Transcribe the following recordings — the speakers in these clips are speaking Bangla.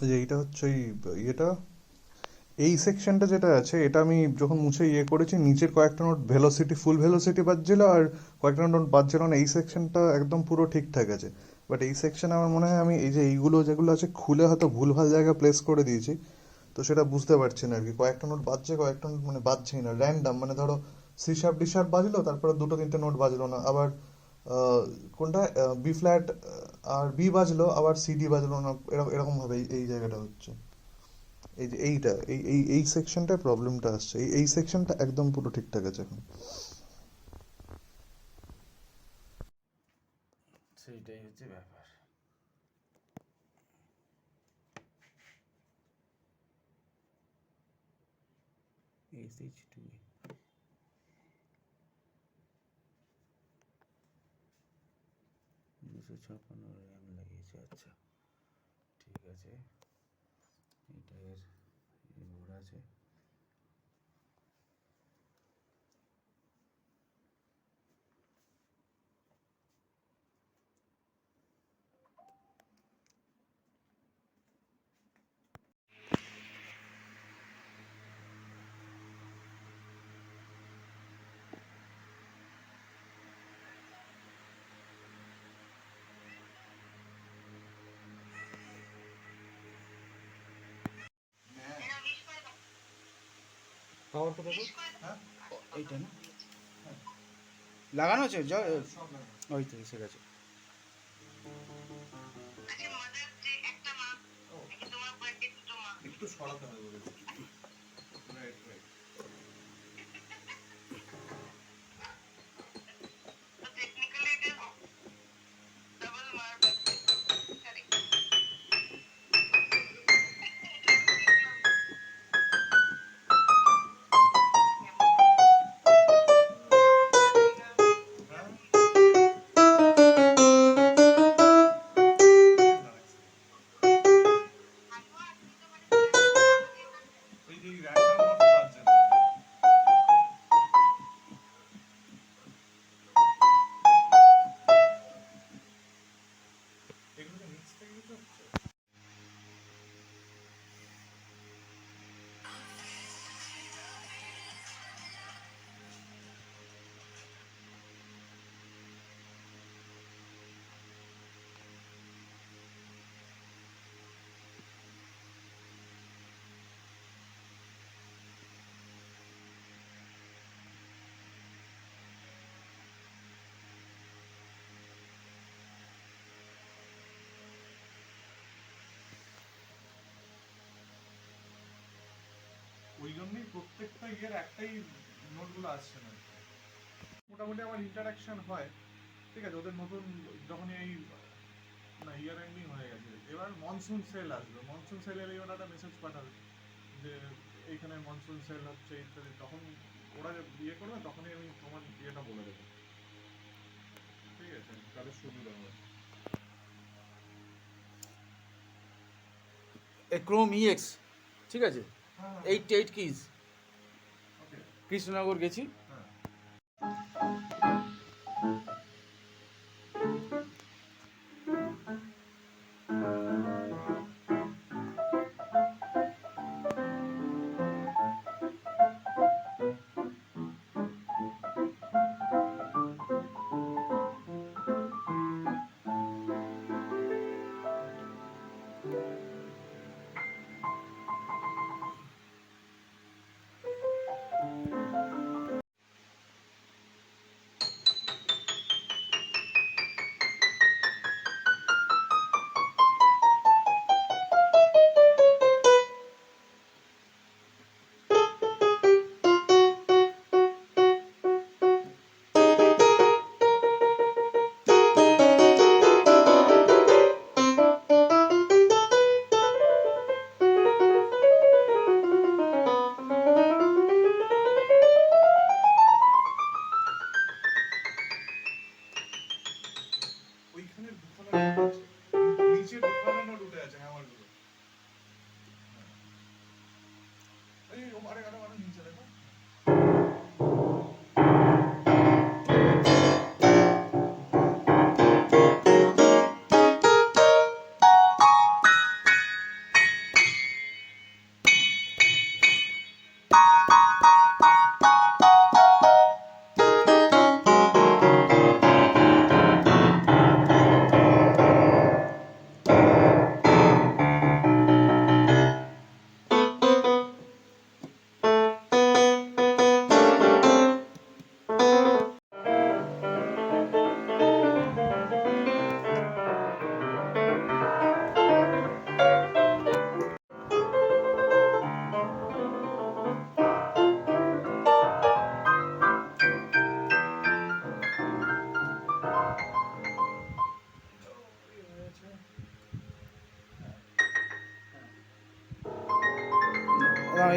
যে এইটা হচ্ছে ইয়েটা, এই সেকশনটা যেটা আছে এটা আমি যখন মুছে করেছি, নিচের কয়েকটা নোট ভেলোসিটি, ফুল ভেলোসিটি বাজছিল, আর কয়েকটা নোট বাজছিল না। এই সেকশনটা একদম পুরো ঠিকঠাক আছে। বাট এই সেকশনে আমার মনে হয় আমি এই যে এইগুলো যেগুলো আছে খুলে হয়তো ভুলভাল জায়গায় প্লেস করে দিয়েছি। তো সেটা বুঝতে পারছি না আর কি, কয়েকটা নোট বাজছে, কয়েকটা নোট মানে বাজছেই না, র্যান্ডাম। মানে ধরো সি শার্প ডি শার্প বাজলো, তারপরে দুটো তিনটে নোট বাজলো না, আবার কোনটা বি ফ্ল্যাট আর বি বাজলো, আবার সি ডি বাজলো না, এরকম এরকম ভাবে এই জায়গাটা হচ্ছে। এই যে এইটা, এই সেকশনটায় প্রবলেমটা আসছে। এই সেকশনটা একদম পুরো ঠিকঠাক আছে এখন। সেইটাই হচ্ছে ব্যাপার। SH2 256 র্যাম লাগিয়েছে, আচ্ছা ঠিক আছে। এটা এর বোর্ড আছে। পাওয়ার কোথায় গো? এইটা না লাগানো আছে ওই তো এসে গেছে। একটু সরাতে হবে বলেছে। Right, right. এই যে র্যান্ডম নোটস বাজছে না। এগুলো কি মিক্স থেকে কিছু হচ্ছে? ওই জন্যই প্রত্যেকটা ইয়ের একটাই নোটগুলো আসছে না। মোটামুটি আমার ইন্টারাকশন হয়, ঠিক আছে, ওদের নতুন যখনই এই না ইয়ার এন্ডিং হয়ে গেছে, এবার মনসুন সেল আসবে, মনসুন সেল এলে ওরা একটা মেসেজ পাঠাবে যে এইখানে মনসুন সেল হচ্ছে ইত্যাদি। তখন ওরা ইয়ে করবে, তখনই আমি তোমার ইয়েটা বলে দেবো, ঠিক আছে, তাহলে সুবিধা হবে। ক্রোম ইএক্স, ঠিক আছে, হ্যাঁ, 88 কিজ। ওকে। কৃষ্ণনগর গেছি। হ্যাঁ।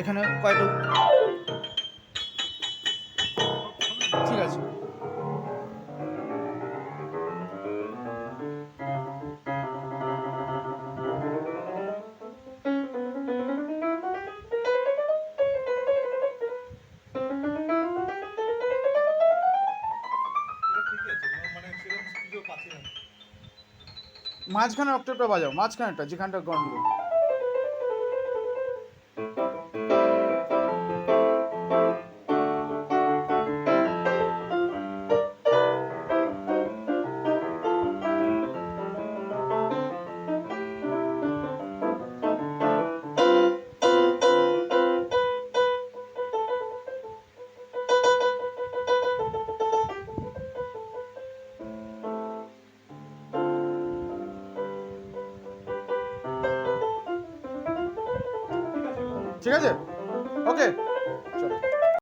এখানে কয়টা ঠিক আছে। মাঝখানে অক্টেভটা বাজাও, মাঝখানেরটা যেখানটা গন্ডগোল। ঠিক আছে, ওকে।